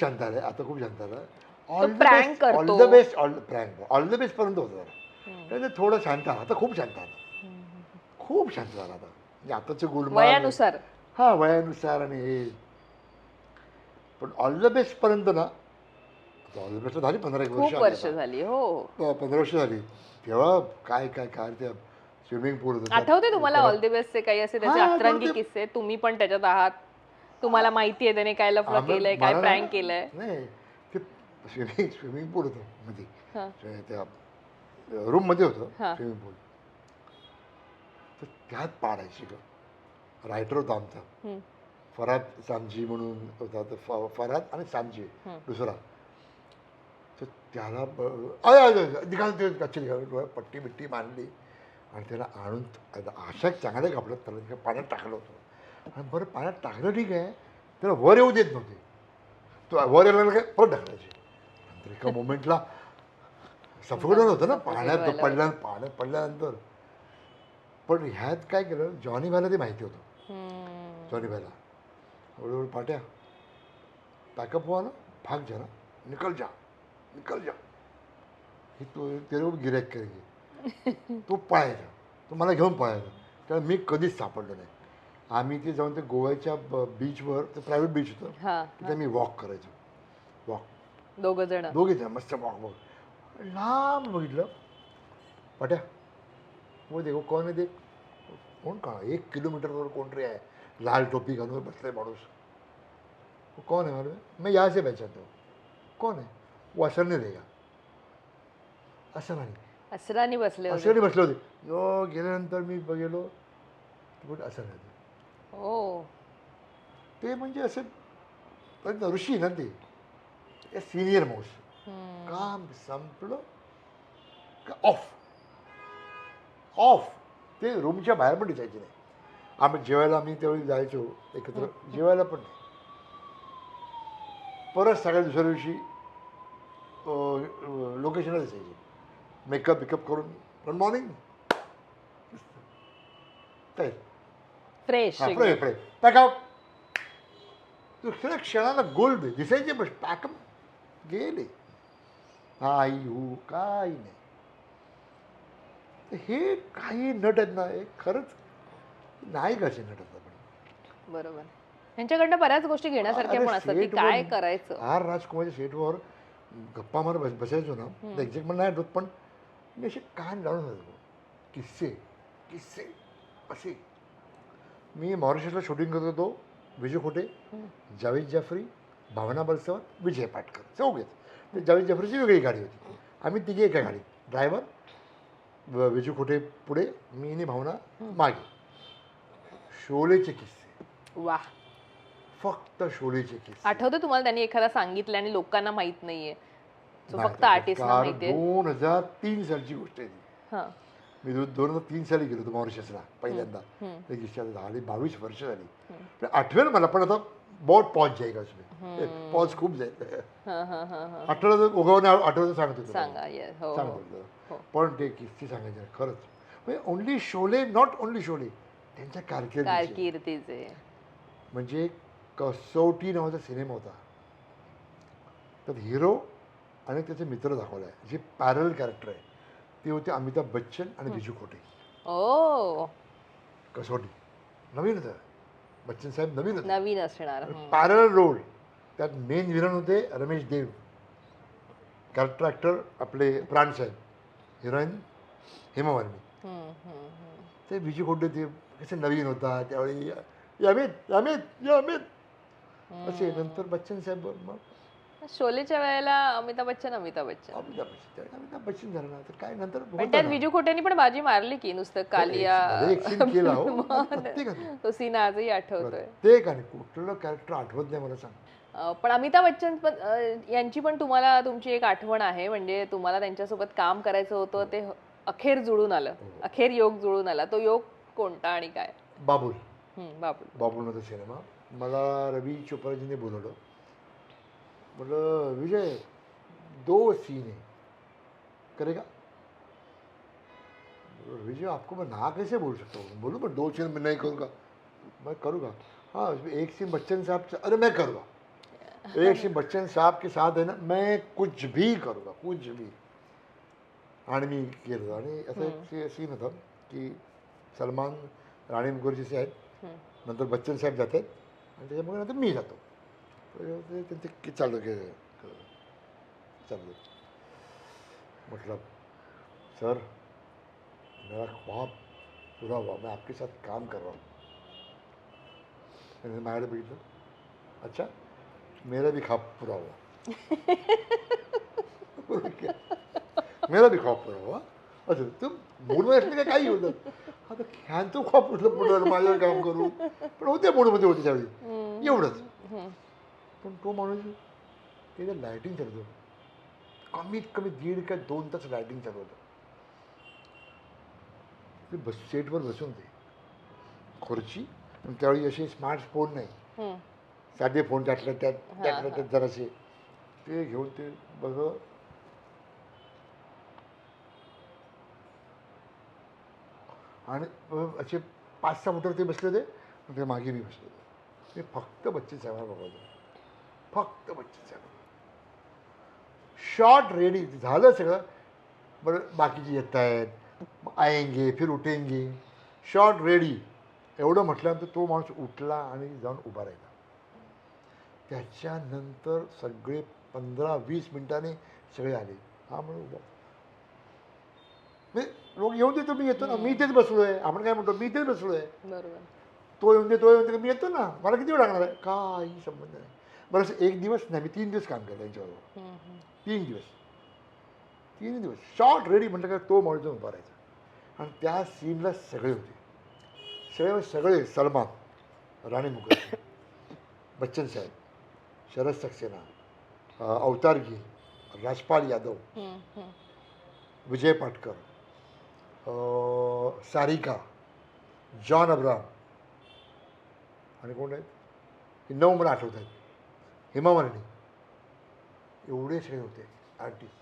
शांत आलाय, आता खूप शांत आला. तो prank करतो. All the best, all the best पर्यंत होतं जरा. त्याने थोडं शांत आला, आता खूप शांत आला, खूप शांत झाला आता. म्हणजे आताचे गुलमार वयानुसार. हा वयानुसार आणि हे. पण ऑल द बेस्ट पर्यंत ना, ऑल द बेस्ट झाली 15 वर्ष खूप आली वर्ष आता. झाली. हो. 15 वर्ष झाली. तेव्हा काय काय काय ते स्विमिंग पूल होतं त्यात. आठवते तुम्हाला परत ऑल द बेस्टचे काही असे त्याचे हा अतरंगी आठवते. किस्से? तुम्ही पण त्याच्यात आहात. तुम्हाला माहिती आहे त्याने काय लफडं केलंय, काय मला प्रँक केलंय. नाही, ते स्विमिंग पूल होतं मध्ये, हां, त्या रूममध्ये होतं हां. स्विमिंग पूल. तर त्यात पाडायची ग. रायटर होता आमचा हं, फराद सामजी म्हणून होता. तर फराद आणि सामजी हं. दुसरा. तर त्याला ॲक्च्युली पट्टी बिट्टी बांधली आणि त्याला आणून अशा चांगल्या कपड्यात त्याला पाण्यात टाकलं होतं. आणि बरं पाण्यात टाकलं ठीक आहे, त्याला वर येऊ देत नव्हते. तो वर येणार काय परत ढकलायचे. नंतर एका मोमेंटला सफोकेट होतं ना पाण्यात पाण्यात पडल्यानंतर. पण ह्यात काय केलं, जॉनी भाईला ते माहिती होतं. हम्म. जॉनी भाईला हळूहळू पाट्या पॅकअप हुआ ना, भाग जा ना, निकल जा, निकल जा. हे तो तेरे को गिरॅक करेंगे. तो पळायचा, तो मला घेऊन पळायचा. त्याला मी कधीच सापडलो नाही. आम्ही ते जाऊन ते गोव्याच्या बीचवर, ते प्रायव्हेट बीच होतं, हां, तिथे मी वॉक करायचो. वॉक दोघं जण. दोघे जण मस्त वॉक बघ. लांब बघितलं, पाट्या वो देखो कौन आहे ते, कोण का 1 किलोमीटरवर कोणतरी आहे, लाल टोपी घालून बसलाय माणूस. वो कौन है मालूम है? मैं यहाँ से पहचानता हूँ. कौन है? वो असर नहीं देगा. असं नाही, असरानी बसले होते. असं नाही बसले होते. जो गेल्यानंतर मी बघितलो, पण असं नाही. हो. ते म्हणजे असं पण ऋषी ना ते, सिनियर मोस्ट. हम्म. काम संपलं का ऑफ ऑफ. ते रूमच्या बाहेर पण दिसायचे नाही. आम्ही जेवायला, आम्ही त्यावेळी जायचो एकत्र जेवायला पण नाही. परत सगळ्या दुसऱ्या दिवशी लोकेशनला दिसायचे, मेकअप बिकअप करून. गुड मॉर्निंग काय फ्रेश हां एकदम. Fresh fresh packup. दुसऱ्या क्षणाला गोल्ड दिसायचे, बस पॅकअप गेले. आई हो काही नाही. हे काही नट आहेत ना, हे खरंच नाही कसे नट आहेत आपण. बरोबर. ह्यांच्याकडनं बऱ्याच गोष्टी घेण्यासारख्या अरे पण असतात की सेटवर काय करायचं. आर राजकुमारच्या सेटवर गप्पा मार बसायचो ना, तर एक्झॅक्ट नाही आठवत, पण मी असे कान लावून जातो. किस्से किस्से असे. मी मॉरिशसला शूटिंग करत होतो. विजय खोटे, जावेद जाफरी, भावना बलसवर, विजय पाटकर चौघेच. तर जावेद जाफरीची वेगळी गाडी होती, आम्ही तिघे एका गाडीत. ड्रायव्हर विजू खोटे पुढे, मी आणि भावना मागे. शोलेचे किस्से, वा. फक्त शोलेचे किस्से. आठवतं तुम्हाला त्यांनी एखादा सांगितलं आणि लोकांना माहित नाहीये, जो फक्त आर्टिस्टला माहितीये? 2003 सालची गोष्ट आहे ती. हां. मी 2003 साली गेलो होतो मॉरिशसला पहिल्यांदा. ते किस्सा झाली 22 वर्ष झाली. तर आठवेल मला, पण आता बहुत पॉज जाईल का उसमें, पॉज खूप जाईल. हां, हां, हां, हां. आठवलं उगवणे आठवलं सांगत होतो, सांगा. येस. हो, सांगत हो. होतो. पण ते किस्से सांगायचे खरंच. म्हणजे only Sholay, not only Sholay, त्यांच्या कारकिर्दीचे. कारकिर्दीचे. म्हणजे कसोटी नावाचा सिनेमा होता, तर हिरो आणि त्याचे मित्र दाखवला आहे, जे पॅरल कॅरेक्टर आहे. ते होते अमिताभ बच्चन आणि विजू खोटे. ओ. कसोटी नवीन होतं, बच्चन साहेब नवीन होते, नवीन असणार. पॅरल रोल. त्यात मेन विलन होते रमेश देव, कॅरेक्टर ॲक्टर आपले प्राण साहेब, हिरोईन हेमा मालिनी. ते विजू खोटे ते कसे नवीन होता त्यावेळी, अमित अमित या अमित असे. नंतर बच्चन साहेब, मग शोलेच्या वेळेला अमिताभ बच्चन. अमिताभ बच्चन झालं ना, तर काय नंतर पण त्यात विजू खोटेनी पण बाजी मारली की, नुसतं कालिया. एक सीन केला हो प्रत्येकाने, तो सीन आजही आठवतोय. प्रत्येकाने. कुठलं कॅरेक्टर आठवत नाही मला, सांग. पण अमिताभ बच्चन यांची पण तुम्हाला तुमची एक आठवण आहे, म्हणजे तुम्हाला त्यांच्यासोबत काम करायचं होतं, ते अखेर जुळून आलं. अखेर योग जुळून आला. तो योग कोणता आणि काय? बाबुल. बाबुल. बाबुलमध्ये सिनेमा. मला रवी चोपडाजीने बोलवलं. म्हटलं विजय 2 सीन है, करेगा? विजय आपको मैं ना कैसे बोल सकता हूँ, बोलूँ मैं 2 सीन मैं नहीं करूँगा, मैं करूँगा. हाँ, एक सीन बच्चन साहब से, अरे मैं करूँगा. एक सीन बच्चन साहब के साथ है ना, मैं कुछ भी करूँगा, कुछ भी. आणि मी गेलो आणि असं एक सीन होतं की सलमान, राणी मुखर्जीचे आहेत, नंतर बच्चन साहेब जात आहेत आणि त्याच्यामुळे नंतर मी जातो. तर त्यांचे चालू चालू मतलब सर मेरा ख्वाब पूरा हुआ, मैं आपके साथ काम कर रहा हूँ. मैंने माझ्याकडे बघितलं, अच्छा मेरा भी ख्वाब पूरा हुआ. मेरा भी ख्वाब पूरा हुआ. अच्छा तू मूडमध्ये असले काय काही होतं. आता ह्यांचं ख्वाब कुठलं पूर्ण झालं, माझ्यावर काम करू, पण होते मूडमध्ये होते त्यावेळी एवढंच. पण तो माणूस त्याच्या लायटिंग चालत होतं, कमीत कमी 1.5 का 2 तास लायटिंग चालू होतं. ते बस सेटवर बसून ते खुर्ची, आणि त्यावेळी असे स्मार्टफोन नाही, साधे फोन त्यातल्या त्यात जरासे ते घेऊन ते बघ. आणि असे 5-6 फुटावर ते बसले होते, ते मागे मी बसले होते. मी फक्त बच्चन साहेबांना बघायचो, फक्त बच्चन साहेब. शॉर्ट रेडी झालं सगळं. बरं बाकीचे येत आहेत, आएंगे फिर उठेंगे, शॉर्ट रेडी एवढं म्हटल्यानंतर तो माणूस उठला आणि जाऊन उभा राहिला. त्याच्यानंतर सगळे 15-20 मिनिटांनी सगळे आले. हा म्हणून उभा, म्हणजे लोक येऊन देतो, मी येतो ना, मी इथेच बसलो आहे. आपण काय म्हणतो, मी इथेच बसलो आहे. बरोबर. तो येऊन दे, मी येतो ना, मला किती वेळ लागणार आहे, काही संबंध नाही. बरं असं 1 दिवस नाही, मी 3 दिवस काम केलं त्यांच्याबरोबर. 3 दिवस शॉर्ट रेडी म्हटलं का तो माणूस जाऊन उभा राहायचा. आणि त्या सीनला सगळे होते, सगळे सलमान, राणी मुखर्जी, बच्चन साहेब, शरद सक्सेना, अवतार गिल, राजपाल यादव, विजय पाटकर, सारिका, जॉन अब्राहम, आणि कोण आहेत हे 9 मला आठवत आहेत, हेमा मालिनी, एवढे सगळे होते आर्टिस्ट.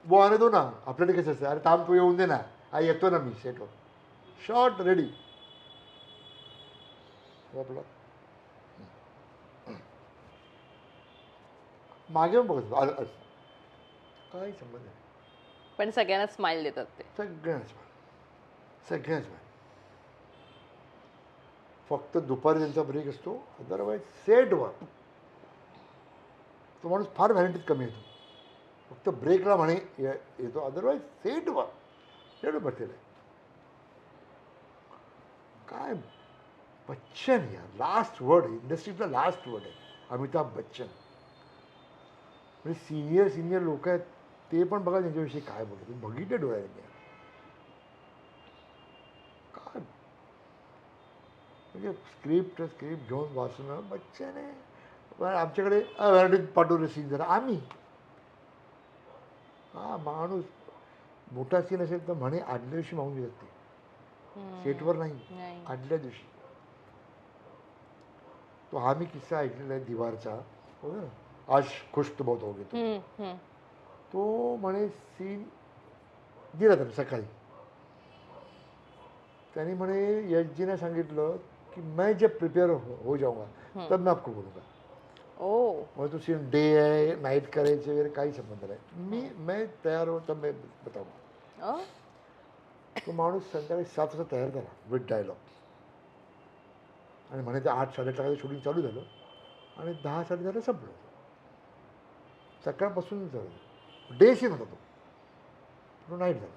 वो आने दो ना, आपल्याकडे कसं असतं, अरे थांब तू येऊन दे ना, हा येतो ना मी सेटवर, शॉर्ट रेडी. आपला मागे बघत काही संबंध नाही. पण सगळ्यांना स्माइल देतात ते. सगळ्यांच फक्त दुपारी त्यांचा ब्रेक असतो, अदरवाईज सेटवर तो माणूस फार व्हॅलिटीत कमी येतो. फक्त ब्रेकला म्हणे येतो, अदरवाईज सेटवर बसलेलं आहे. काय बच्चन या लास्ट वर्ड, इंडस्ट्रीतला लास्ट वर्ड आहे अमिताभ बच्चन. म्हणजे सिनियर लोक आहेत ते पण बघा त्यांच्याविषयी काय बोलतो, बघितले डोळ्याने काय. म्हणजे स्क्रिप्ट घेऊन वाचणं, बच्चन आहे. आमच्याकडे व्हॅलिटीत पाठवलं सीन जरा आम्ही, हा माणूस मोठा सीन असेल तर म्हणे आदल्या दिवशी मागून देतात ते, सेटवर नाही, आदल्या दिवशी. तो हा मी किस्सा ऐकलेला आहे दिवारचा, हो ना, आज खुश तो बहुत हो गया. तो म्हणे सीन दिला त्यांनी सकाळी, त्यांनी म्हणे यशजीने सांगितलं की मैं जब प्रिपेयर हो जाऊंगा तब मैं आपको बोलूँगा. मग तो सीन डे आहे, नाईट करायचे वगैरे काही संबंध नाही, मैं तयार हो तब मैं बताऊंगा. तो माणूस संध्याकाळी 7 वाजता तयार झाला विथ डायलॉग, आणि म्हणे ते 8-8:30 शूटिंग चालू झालं आणि 10-10:30 संपलं. सकाळपासून झालं, डे सीन होता तो नाईट झाला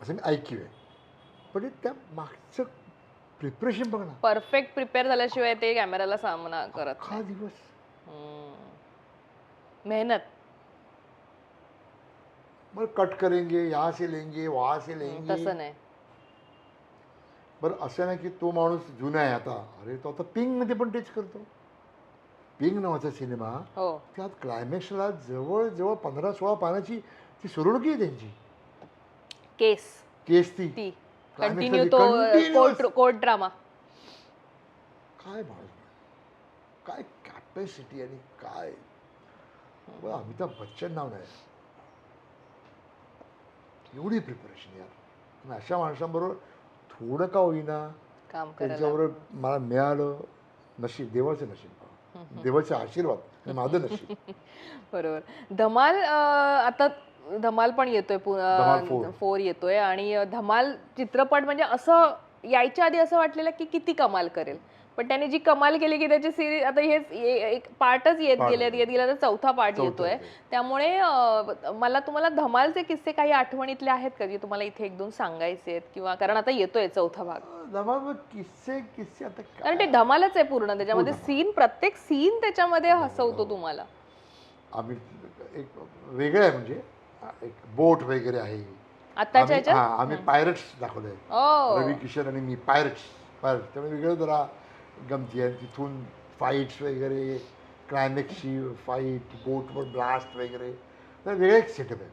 असं मी ऐकलं आहे. पण त्या मागचं प्रिपरेशन बघ ना, परफेक्ट प्रिपेअर झाल्याशिवाय ते कॅमेराला सामना करत हा दिवस मेहनत. मग कट करेंगे, यहाँ से लेंगे, वहाँ से लेंगे. तसं नाही. बरं असं नाही की तो माणूस जुना आहे आता, अरे तो आता पिंकमध्ये पण तेच करतो. पिंक नावाचा सिनेमा, त्यात क्लायमॅक्सला जवळ 15-16 पानाची ती सुरळकी आहे त्यांची. केस ती कंटिन्यू तो कोर्ट ड्रामा. काय माणूस, काय कॅपॅसिटी, आणि काय अमिताभ बच्चन नाव नाही, एवढी प्रिपरेशन यार. आणि अशा माणसांबरोबर थोडं का होईना काम त्यांच्याबरोबर मला मिळालं, नशीब, देवाचं नशीब. देवाचे आशीर्वाद आणि माझं नशीब. बरोबर. धमाल आता धमाल पण येतोय धमाल 4. 4 येतोय आणि धमाल चित्रपट म्हणजे असं यायच्या आधी असं वाटलेलं की किती कमाल करेल, पण त्याने जी कमाल केली की त्याची सिरीज आता हेच एक पार्टच येत Part गेला तर चौथा पार्ट चौथा येतोय. येतोय. त्यामुळे मला तुम्हाला धमालचे किस्से काही आठवणीतले आहेत का जे तुम्हाला इथे एक दोन सांगायचे आहेत, किंवा कारण आता येतोय चौथा भाग, धमाल किस्से किस्से आता कारण ते धमालच आहे पूर्ण, त्याच्यामध्ये सीन प्रत्येक सीन त्याच्यामध्ये हसवतो तुम्हाला. आम्ही एक वेगळं आहे म्हणजे एक बोट वगैरे आहे. आत्ताच्या ह्याच्यात? आम्ही पायरट्स दाखवलंय. ओ रवी किशन आणि मी पायरट्स त्यामुळे वेगळं जरा गमती आहे. तिथून फाईट्स वगैरे, क्लायमॅक्सची फाईट, बोटवर ब्लास्ट वगैरे, तर वेगळं एक सेटअप आहे.